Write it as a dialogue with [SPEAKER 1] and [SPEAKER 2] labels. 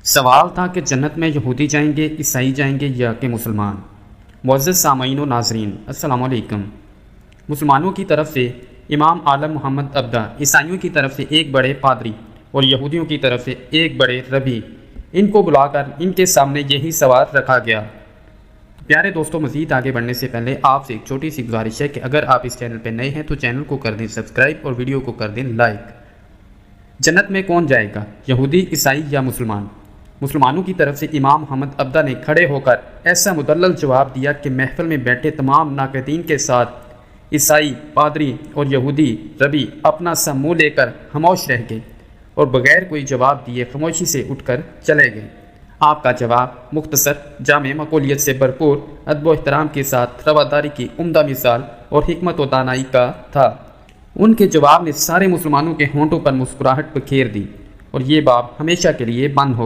[SPEAKER 1] سوال تھا کہ جنت میں یہودی جائیں گے، عیسائی جائیں گے یا کہ مسلمان؟ معزز سامعین و ناظرین، السلام علیکم۔ مسلمانوں کی طرف سے امام عالم محمد ابدا، عیسائیوں کی طرف سے ایک بڑے پادری اور یہودیوں کی طرف سے ایک بڑے ربی، ان کو بلا کر ان کے سامنے یہی سوال رکھا گیا۔ پیارے دوستوں، مزید آگے بڑھنے سے پہلے آپ سے ایک چھوٹی سی گزارش ہے کہ اگر آپ اس چینل پہ نئے ہیں تو چینل کو کر دیں سبسکرائب اور ویڈیو کو کر دیں لائک۔ جنت میں کون جائے گا، یہودی، عیسائی یا مسلمان؟ مسلمانوں کی طرف سے امام محمد ابدا نے کھڑے ہو کر ایسا مدلل جواب دیا کہ محفل میں بیٹھے تمام ناقدین کے ساتھ عیسائی، پادری اور یہودی ربی اپنا سا منہ لے کر خاموش رہ گئے اور بغیر کوئی جواب دیے خاموشی سے اٹھ کر چلے گئے۔ آپ کا جواب مختصر، جامع، معقولیت سے بھرپور، ادب و احترام کے ساتھ رواداری کی عمدہ مثال اور حکمت و دانائی کا تھا۔ ان کے جواب نے سارے مسلمانوں کے ہونٹوں پر مسکراہٹ بکھیر دی اور یہ باب ہمیشہ کے لیے بند ہو گیا۔